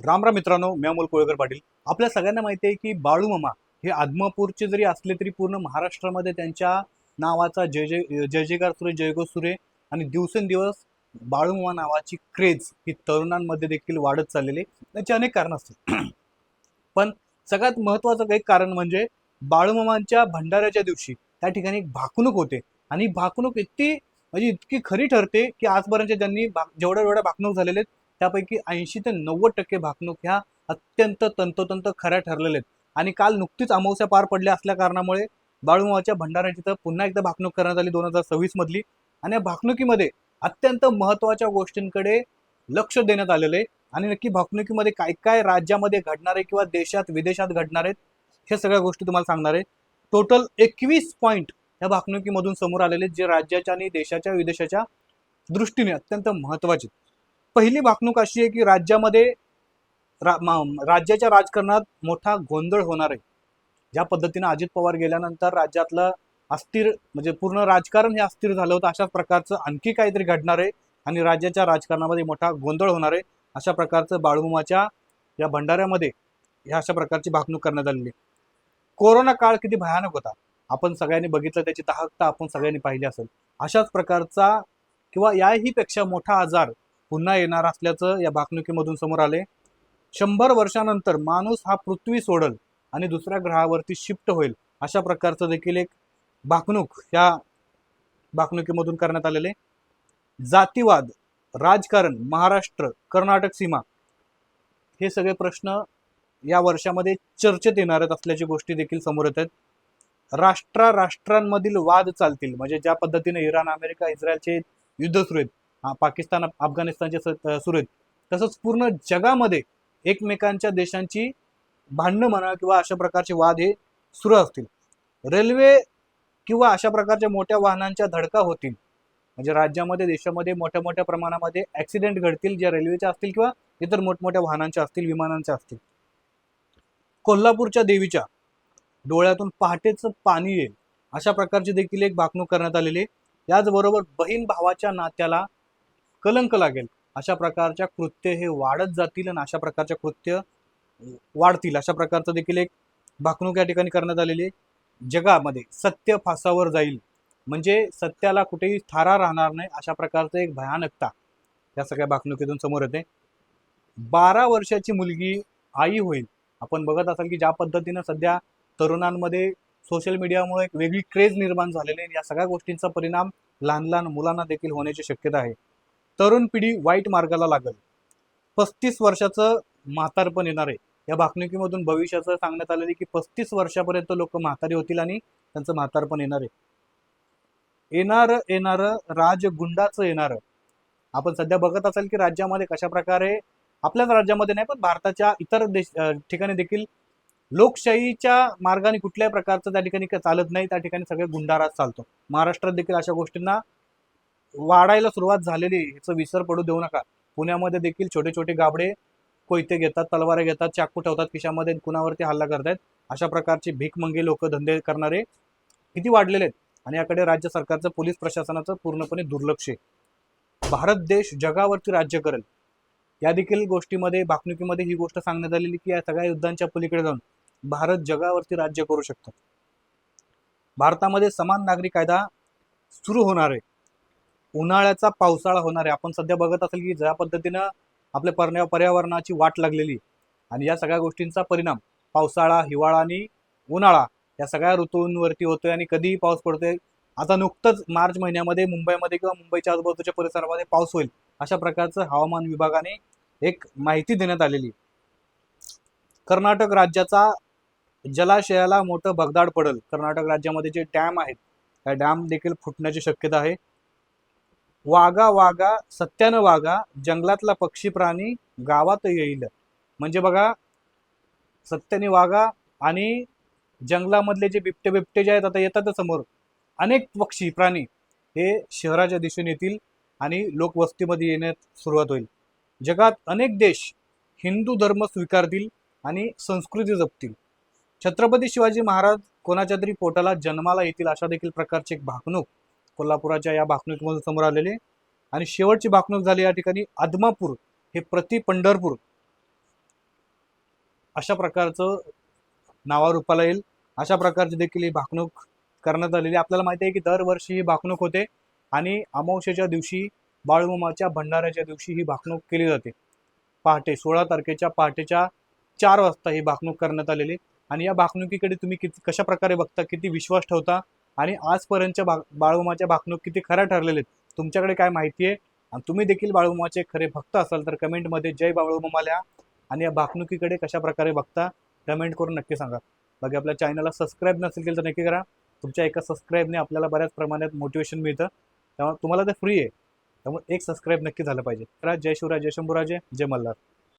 राम राम मित्रांनो, मी अमोल कोळेकर पाटील. आपल्या सगळ्यांना माहिती आहे की बाळूमामा हे आदमापूरचे जरी असले तरी पूर्ण महाराष्ट्रामध्ये त्यांच्या नावाचा जय जयकार सुरे, जयघोष सुरे आणि दिवसेंदिवस बाळूमामा नावाची क्रेज ही तरुणांमध्ये देखील वाढत चाललेली. त्याची अनेक कारणं असतील. पण सगळ्यात महत्वाचं एक कारण म्हणजे बाळूमामांच्या भंडाऱ्याच्या दिवशी त्या ठिकाणी एक भाकणूक होते आणि भाकणूक इतकी खरी ठरते की आजपर्यंत ज्यांनी जेवढ्या जेवढ्या भाकणूक झालेले आहेत त्यापैकी 80 ते 90% भाकणूक ह्या अत्यंत तंतोतंत खऱ्या ठरलेल्या आहेत. आणि काल नुकतीच अमावस्या पार पडल्या असल्या कारणामुळे बाळूमामाच्या भंडाऱ्याची तर पुन्हा एकदा भाकणूक करण्यात आली 2026 मधली. आणि या भाकणुकीमध्ये अत्यंत महत्वाच्या गोष्टींकडे लक्ष देण्यात आलेलं आहे. आणि नक्की भाकणुकीमध्ये काय काय राज्यामध्ये घडणार आहे किंवा देशात विदेशात घडणार आहेत हे सगळ्या गोष्टी तुम्हाला सांगणार आहे. टोटल 21 पॉईंट या भाकणुकीमधून समोर आलेले जे राज्याच्या आणि देशाच्या विदेशाच्या दृष्टीने अत्यंत महत्वाचे. पहिली भाकणूक अशी आहे की राज्याच्या राजकारणात मोठा गोंधळ होणार आहे. ज्या पद्धतीने अजित पवार गेल्यानंतर राज्यातलं अस्थिर म्हणजे पूर्ण राजकारण हे अस्थिर झालं होतं, अशाच प्रकारचं आणखी काहीतरी घडणार आहे आणि राज्याच्या राजकारणामध्ये मोठा गोंधळ होणार आहे. अशा प्रकारचं बाळूमामाच्या या भंडाऱ्यामध्ये ह्या अशा प्रकारची भाकणूक करण्यात आलेली. कोरोना काळ किती भयानक होता आपण सगळ्यांनी बघितलं, त्याची दाहकता आपण सगळ्यांनी पाहिली असेल. अशाच प्रकारचा किंवा याही पेक्षा मोठा आजार पुन्हा येणार असल्याचं या भाकणुकीमधून समोर आले. 100 वर्षानंतर माणूस हा पृथ्वी सोडल आणि दुसऱ्या ग्रहावरती शिफ्ट होईल अशा प्रकारचं देखील एक भाकणूक या भाकणुकीमधून करण्यात आलेले. जातीवाद, राजकारण, महाराष्ट्र, कर्नाटक सीमा हे सगळे प्रश्न या वर्षामध्ये चर्चेत येणार असल्याची गोष्टी देखील समोर येत आहेत. राष्ट्रांमधील वाद चालतील, म्हणजे ज्या पद्धतीने इराण, अमेरिका, इस्रायलचे युद्ध सुरू आहेत, पाकिस्तान, अफगाणिस्तानचे सुरू आहेत, तसंच पूर्ण जगामध्ये एकमेकांच्या देशांची भांडणं म्हणा किंवा अशा प्रकारचे वाद हे सुरू असतील. रेल्वे किंवा अशा प्रकारच्या मोठ्या वाहनांच्या धडका होतील, म्हणजे राज्यामध्ये देशामध्ये मोठ्या मोठ्या प्रमाणामध्ये ऍक्सिडेंट घडतील, ज्या रेल्वेच्या असतील किंवा इतर मोठमोठ्या वाहनांच्या असतील, विमानांच्या असतील. कोल्हापूरच्या देवीच्या डोळ्यातून पहाटेचं पाणी येईल अशा प्रकारची देखील एक भाकणूक करण्यात आलेली. याचबरोबर बहीण भावाच्या नात्याला कलंक लागेल अशा प्रकारच्या कृत्य हे वाढत जातील आणि अशा प्रकारच्या कृत्य वाढतील अशा प्रकारचं देखील एक भाकणूक या ठिकाणी करण्यात आलेली. जगामध्ये सत्य फासावर जाईल, म्हणजे सत्याला कुठेही थारा राहणार नाही अशा प्रकारचं एक भयानकता या सगळ्या भाकणुकीतून समोर येते. 12 वर्षाची मुलगी आई होईल. आपण बघत असाल की ज्या पद्धतीनं सध्या तरुणांमध्ये सोशल मीडियामुळे एक वेगळी क्रेज निर्माण झालेली आहे. या सगळ्या गोष्टींचा परिणाम लहान लहान मुलांना देखील होण्याची शक्यता आहे. तरुण पिढी वाईट मार्गाला लागेल. 35 वर्षाचं म्हातारपण येणार आहे. या भाकणुकीमधून भविष्याचं सांगण्यात आलेलं की 35 वर्षापर्यंत लोक म्हातारी होतील आणि त्यांचं म्हातारपण येणार आहे. येणार राजगुंडाचं येणार. आपण सध्या बघत असाल की राज्यामध्ये कशा प्रकारे, आपल्याच राज्यामध्ये नाही पण भारताच्या इतर ठिकाणी देखील लोकशाहीच्या मार्गाने कुठल्याही प्रकारचं त्या ठिकाणी चालत नाही, त्या ठिकाणी सगळे गुंडाराज चालतो. महाराष्ट्रात देखील अशा गोष्टींना वाढायला सुरुवात झालेली, ह्याचं विसर पडू देऊ नका. पुण्यामध्ये देखील छोटे छोटे गाबडे कोयते घेतात, तलवारे घेतात, चाकू ठेवतात खिशामध्ये, कुणावरती हल्ला करतायत. अशा प्रकारचे भीकमंगे लोक, धंदे करणारे किती वाढलेले आहेत आणि याकडे राज्य सरकारचं, पोलीस प्रशासनाचं पूर्णपणे दुर्लक्ष आहे. भारत देश जगावरती राज्य करेल या देखील गोष्टीमध्ये, भाकणुकीमध्ये ही गोष्ट सांगण्यात आलेली की या सगळ्या युद्धांच्या पलीकडे जाऊन भारत जगावरती राज्य करू शकतात. भारतामध्ये समान नागरी कायदा सुरू होणार आहे. उन्हाळ्याचा पावसाळा होणार आहे. आपण सध्या बघत असेल की ज्या पद्धतीनं आपल्या पर्यावरणाची वाट लागलेली आणि या सगळ्या गोष्टींचा परिणाम पावसाळा, हिवाळा आणि उन्हाळा या सगळ्या ऋतूंवरती होतोय आणि कधीही पाऊस पडतोय. आता नुकतंच मार्च महिन्यामध्ये मुंबईमध्ये किंवा मुंबईच्या आजूबाजूच्या परिसरामध्ये पाऊस होईल अशा प्रकारचं हवामान विभागाने एक माहिती देण्यात आलेली. कर्नाटक राज्याचा जलाशयाला मोठं भगदाड पडेल. कर्नाटक राज्यामध्ये जे डॅम आहेत त्या डॅम देखील फुटण्याची शक्यता आहे. वागा सत्यानं वागा, जंगलातला पक्षी प्राणी गावात येईल. म्हणजे बघा, सत्याने वागा आणि जंगलामधले जे बिबटे जे आहेत आता येतात समोर, अनेक पक्षी प्राणी हे शहराच्या दिशेने येतील आणि लोकवस्तीमध्ये येण्यास सुरुवात होईल. जगात अनेक देश हिंदू धर्म स्वीकारतील आणि संस्कृती जपतील. छत्रपती शिवाजी महाराज कोणाच्या तरी पोटाला जन्माला येतील अशा देखील प्रकारची एक भाकणूक कोल्हापुराच्या या भाकणुकीमधून समोर आलेली. आणि शेवटची भाकणूक झाली या ठिकाणी आदमापूर हे प्रति पंढरपूर अशा प्रकारचं नावारूपाला येईल, अशा प्रकारची देखील ही भाकणूक करण्यात आलेली. आपल्याला माहिती आहे की दरवर्षी ही भाकणूक होते आणि अमावस्येच्या दिवशी, बाळूमामाच्या भंडाऱ्याच्या दिवशी ही भाकणूक केली जाते. पहाटे 16 तारखेच्या पहाटेच्या 4 वाजता ही भाकणूक करण्यात आलेली. आणि या भाकणुकीकडे तुम्ही किती कशा प्रकारे बघता, किती विश्वास ठेवता आणि आजपर्यंतच्या बाळूमाच्या भाकणूक किती खऱ्या ठरलेल्या आहेत, तुमच्याकडे काय माहिती आहे आणि तुम्ही देखील बाळूमाचे खरे भक्त असाल तर कमेंटमध्ये जय बाळूमामा लिहा. आणि या भाकणुकीकडे कशा प्रकारे बघता कमेंट करून नक्की सांगा. बाकी आपल्या चॅनलला सबस्क्राईब नसेल केलं तर नक्की करा. तुमच्या एका सबस्क्राईबने आपल्याला बऱ्याच प्रमाणात मोटिवेशन मिळतं, त्यामुळे तुम्हाला ते फ्री आहे, त्यामुळे एक सबस्क्राईब नक्की झालं पाहिजे. जय शिवराय, जय शंभूराजे, जय मल्हार.